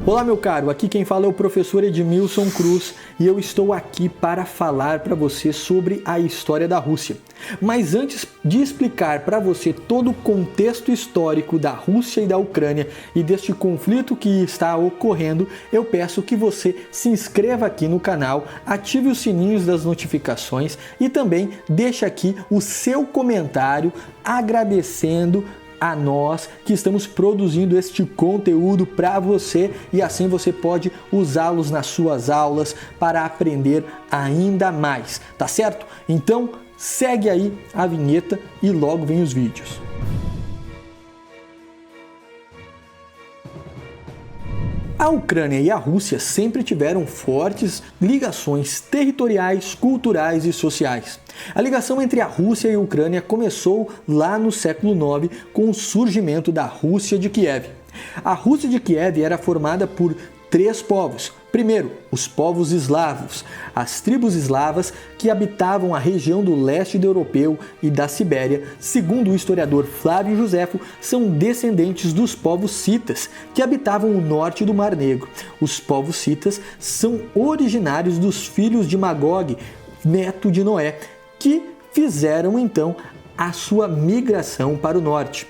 Olá meu caro, aqui quem fala é o professor Edmilson Cruz e eu estou aqui para falar para você sobre a história da Rússia. Mas antes de explicar para você todo o contexto histórico da Rússia e da Ucrânia e deste conflito que está ocorrendo, eu peço que você se inscreva aqui no canal, ative os sininhos das notificações e também deixe aqui o seu comentário agradecendo a nós que estamos produzindo este conteúdo para você e assim você pode usá-los nas suas aulas para aprender ainda mais, tá certo? Então segue aí a vinheta e logo vem os vídeos. A Ucrânia e a Rússia sempre tiveram fortes ligações territoriais, culturais e sociais. A ligação entre a Rússia e a Ucrânia começou lá no século IX com o surgimento da Rússia de Kiev. A Rússia de Kiev era formada por três povos. Primeiro, os povos eslavos, as tribos eslavas que habitavam a região do leste europeu e da Sibéria, segundo o historiador Flávio Josefo, são descendentes dos povos citas, que habitavam o norte do Mar Negro. Os povos citas são originários dos filhos de Magog, neto de Noé, que fizeram então a sua migração para o norte.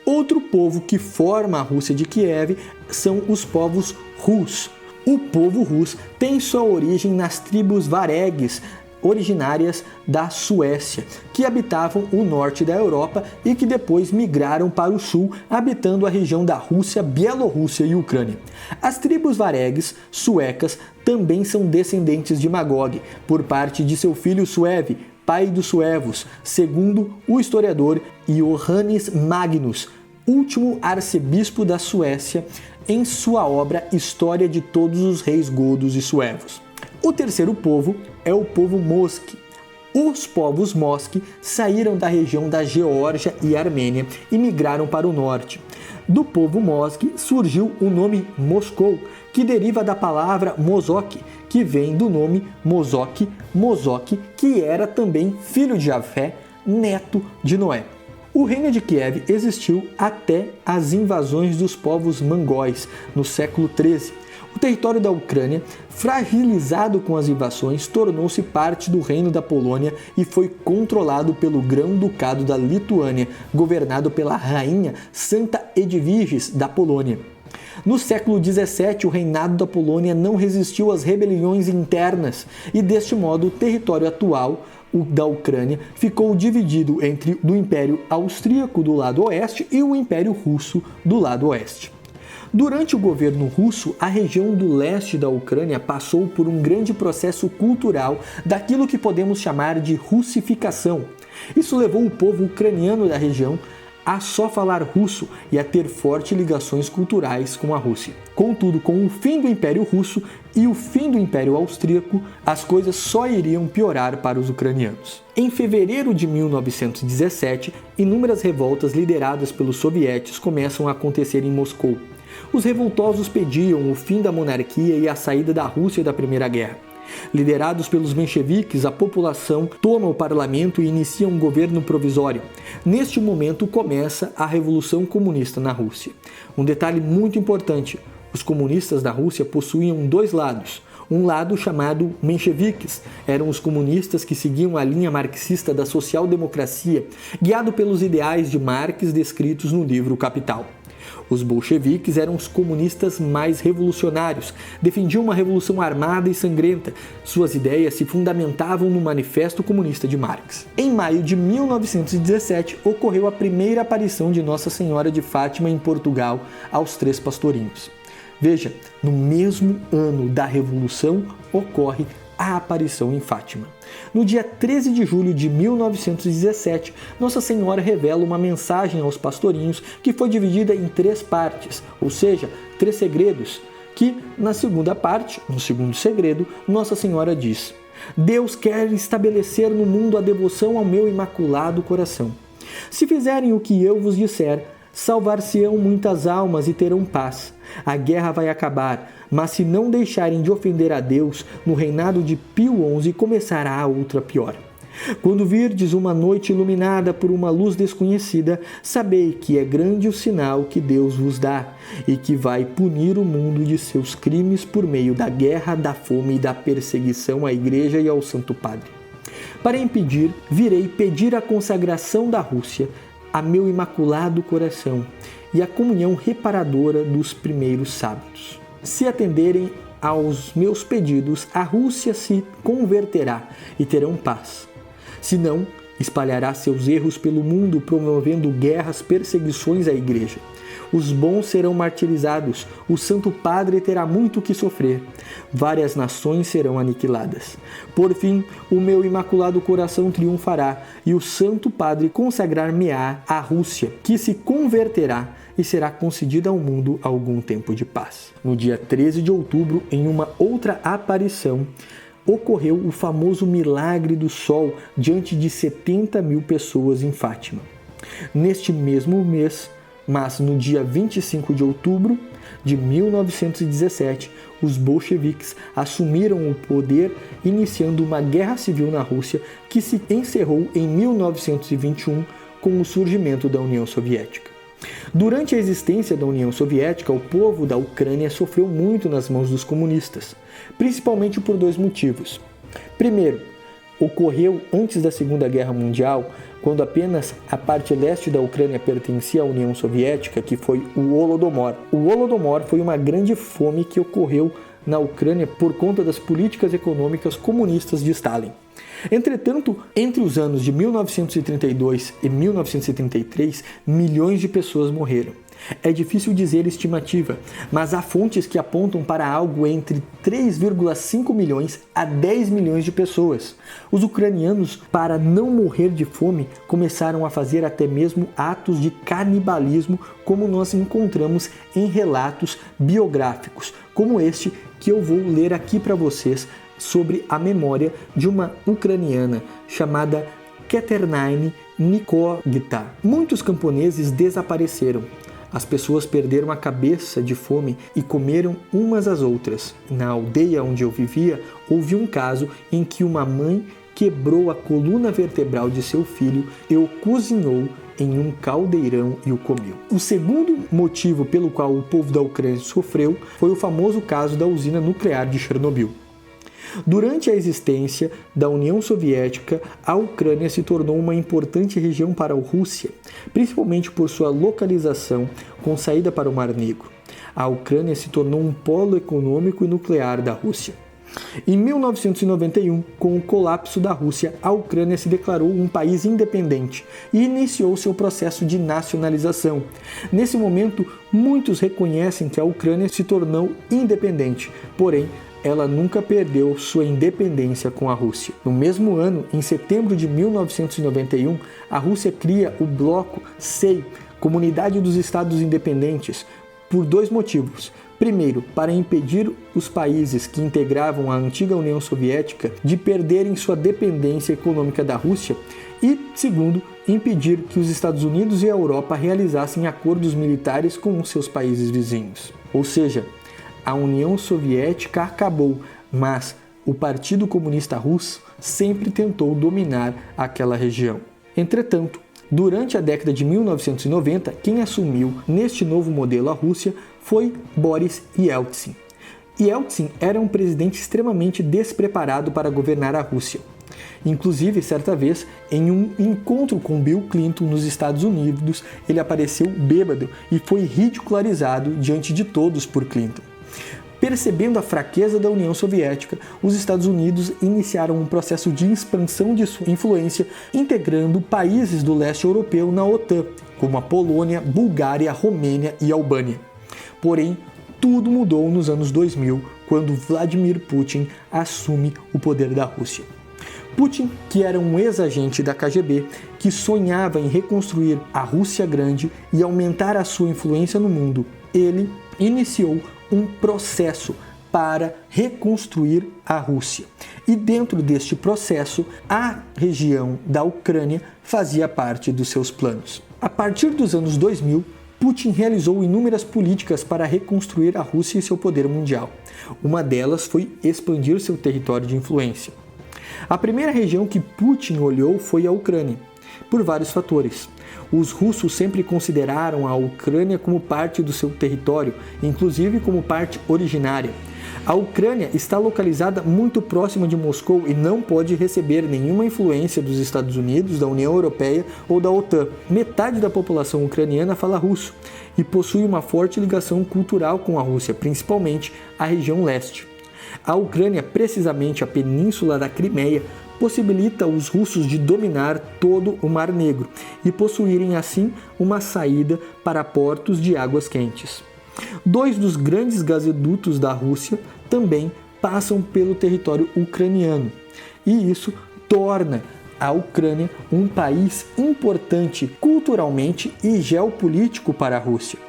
Outro povo que forma a Rússia de Kiev são os povos Rus. O povo Rus tem sua origem nas tribos varegues, originárias da Suécia, que habitavam o norte da Europa e que depois migraram para o sul, habitando a região da Rússia, Bielorrússia e Ucrânia. As tribos varegues suecas também são descendentes de Magog, por parte de seu filho Suev, pai dos suevos, segundo o historiador Johannes Magnus, último arcebispo da Suécia, em sua obra História de Todos os Reis Godos e Suevos. O terceiro povo é o povo Moski. Os povos Moski saíram da região da Geórgia e Armênia e migraram para o norte. Do povo Moski surgiu o nome Moscou, que deriva da palavra Mozok, que vem do nome Mozok, que era também filho de Jafé, neto de Noé. O reino de Kiev existiu até as invasões dos povos mongóis no século XIII. O território da Ucrânia, fragilizado com as invasões, tornou-se parte do reino da Polônia e foi controlado pelo Grão-Ducado da Lituânia, governado pela rainha Santa Edviges da Polônia. No século XVII, o reinado da Polônia não resistiu às rebeliões internas e, deste modo, o território atual, o da Ucrânia, ficou dividido entre o Império Austríaco do lado oeste e o Império Russo do lado oeste. Durante o governo russo, a região do leste da Ucrânia passou por um grande processo cultural daquilo que podemos chamar de russificação. Isso levou o povo ucraniano da região a só falar russo e a ter fortes ligações culturais com a Rússia. Contudo, com o fim do Império Russo e o fim do Império Austríaco, as coisas só iriam piorar para os ucranianos. Em fevereiro de 1917, inúmeras revoltas lideradas pelos sovietes começam a acontecer em Moscou. Os revoltosos pediam o fim da monarquia e a saída da Rússia da Primeira Guerra. Liderados pelos mencheviques, a população toma o parlamento e inicia um governo provisório. Neste momento começa a Revolução Comunista na Rússia. Um detalhe muito importante: os comunistas da Rússia possuíam dois lados. Um lado chamado mencheviques, eram os comunistas que seguiam a linha marxista da social-democracia, guiado pelos ideais de Marx descritos no livro Capital. Os bolcheviques eram os comunistas mais revolucionários, defendiam uma revolução armada e sangrenta. Suas ideias se fundamentavam no Manifesto Comunista de Marx. Em maio de 1917, ocorreu a primeira aparição de Nossa Senhora de Fátima em Portugal aos três pastorinhos. Veja, no mesmo ano da Revolução ocorre a aparição em Fátima. No dia 13 de julho de 1917, Nossa Senhora revela uma mensagem aos pastorinhos que foi dividida em três partes, ou seja, três segredos, que na segunda parte, no segundo segredo, Nossa Senhora diz: Deus quer estabelecer no mundo a devoção ao meu imaculado coração. Se fizerem o que eu vos disser, salvar-se-ão muitas almas e terão paz. A guerra vai acabar, mas se não deixarem de ofender a Deus, no reinado de Pio XI começará a outra pior. Quando virdes uma noite iluminada por uma luz desconhecida, sabei que é grande o sinal que Deus vos dá, e que vai punir o mundo de seus crimes por meio da guerra, da fome e da perseguição à Igreja e ao Santo Padre. Para impedir, virei pedir a consagração da Rússia a meu imaculado coração e a comunhão reparadora dos primeiros sábios. Se atenderem aos meus pedidos, a Rússia se converterá e terão paz. Se não, espalhará seus erros pelo mundo, promovendo guerras, perseguições à Igreja. Os bons serão martirizados, o Santo Padre terá muito que sofrer, várias nações serão aniquiladas. Por fim, o meu imaculado coração triunfará, e o Santo Padre consagrar-me-á à Rússia, que se converterá e será concedida ao mundo algum tempo de paz. No dia 13 de outubro, em uma outra aparição, ocorreu o famoso milagre do sol diante de 70 mil pessoas em Fátima. Neste mesmo mês, mas no dia 25 de outubro de 1917, os bolcheviques assumiram o poder, iniciando uma guerra civil na Rússia que se encerrou em 1921 com o surgimento da União Soviética. Durante a existência da União Soviética, o povo da Ucrânia sofreu muito nas mãos dos comunistas, principalmente por dois motivos. Primeiro, ocorreu antes da Segunda Guerra Mundial, quando apenas a parte leste da Ucrânia pertencia à União Soviética, que foi o Holodomor. O Holodomor foi uma grande fome que ocorreu na Ucrânia por conta das políticas econômicas comunistas de Stalin. Entretanto, entre os anos de 1932 e 1933, milhões de pessoas morreram. É difícil dizer estimativa, mas há fontes que apontam para algo entre 3,5 milhões a 10 milhões de pessoas. Os ucranianos, para não morrer de fome, começaram a fazer até mesmo atos de canibalismo, como nós encontramos em relatos biográficos, como este que eu vou ler aqui para vocês, sobre a memória de uma ucraniana chamada Katerina Nikogita. Muitos camponeses desapareceram. As pessoas perderam a cabeça de fome e comeram umas às outras. Na aldeia onde eu vivia, houve um caso em que uma mãe quebrou a coluna vertebral de seu filho e o cozinhou em um caldeirão e o comeu. O segundo motivo pelo qual o povo da Ucrânia sofreu foi o famoso caso da usina nuclear de Chernobyl. Durante a existência da União Soviética, a Ucrânia se tornou uma importante região para a Rússia, principalmente por sua localização com saída para o Mar Negro. A Ucrânia se tornou um polo econômico e nuclear da Rússia. Em 1991, com o colapso da Rússia, a Ucrânia se declarou um país independente e iniciou seu processo de nacionalização. Nesse momento, muitos reconhecem que a Ucrânia se tornou independente, porém, ela nunca perdeu sua independência com a Rússia. No mesmo ano, em setembro de 1991, a Rússia cria o Bloco SEI, Comunidade dos Estados Independentes, por dois motivos. Primeiro, para impedir os países que integravam a antiga União Soviética de perderem sua dependência econômica da Rússia, e segundo, impedir que os Estados Unidos e a Europa realizassem acordos militares com os seus países vizinhos. Ou seja, a União Soviética acabou, mas o Partido Comunista Russo sempre tentou dominar aquela região. Entretanto, durante a década de 1990, quem assumiu neste novo modelo a Rússia foi Boris Yeltsin. Yeltsin era um presidente extremamente despreparado para governar a Rússia. Inclusive, certa vez, em um encontro com Bill Clinton nos Estados Unidos, ele apareceu bêbado e foi ridicularizado diante de todos por Clinton. Percebendo a fraqueza da União Soviética, os Estados Unidos iniciaram um processo de expansão de sua influência, integrando países do leste europeu na OTAN, como a Polônia, Bulgária, Romênia e Albânia. Porém, tudo mudou nos anos 2000, quando Vladimir Putin assume o poder da Rússia. Putin, que era um ex-agente da KGB, que sonhava em reconstruir a Rússia grande e aumentar a sua influência no mundo, ele iniciou um processo para reconstruir a Rússia. E dentro deste processo, a região da Ucrânia fazia parte dos seus planos. A partir dos anos 2000, Putin realizou inúmeras políticas para reconstruir a Rússia e seu poder mundial. Uma delas foi expandir seu território de influência. A primeira região que Putin olhou foi a Ucrânia, por vários fatores. Os russos sempre consideraram a Ucrânia como parte do seu território, inclusive como parte originária. A Ucrânia está localizada muito próxima de Moscou e não pode receber nenhuma influência dos Estados Unidos, da União Europeia ou da OTAN. Metade da população ucraniana fala russo e possui uma forte ligação cultural com a Rússia, principalmente a região leste. A Ucrânia, precisamente a península da Crimeia, possibilita os russos de dominar todo o Mar Negro e possuírem assim uma saída para portos de águas quentes. Dois dos grandes gasodutos da Rússia também passam pelo território ucraniano, e isso torna a Ucrânia um país importante culturalmente e geopolítico para a Rússia.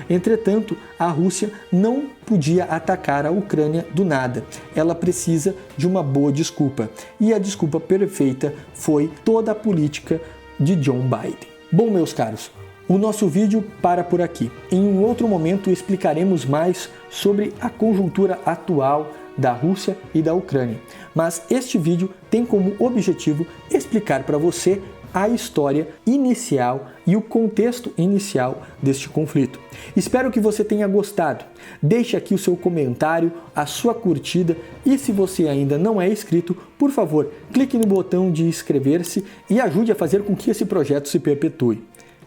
Entretanto, a Rússia não podia atacar a Ucrânia do nada. Ela precisa de uma boa desculpa. E a desculpa perfeita foi toda a política de John Biden. Bom, meus caros, o nosso vídeo para por aqui. Em um outro momento explicaremos mais sobre a conjuntura atual da Rússia e da Ucrânia. Mas este vídeo tem como objetivo explicar para você a história inicial e o contexto inicial deste conflito. Espero que você tenha gostado. Deixe aqui o seu comentário, a sua curtida e se você ainda não é inscrito, por favor, clique no botão de inscrever-se e ajude a fazer com que esse projeto se perpetue.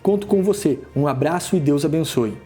Conto com você. Um abraço e Deus abençoe.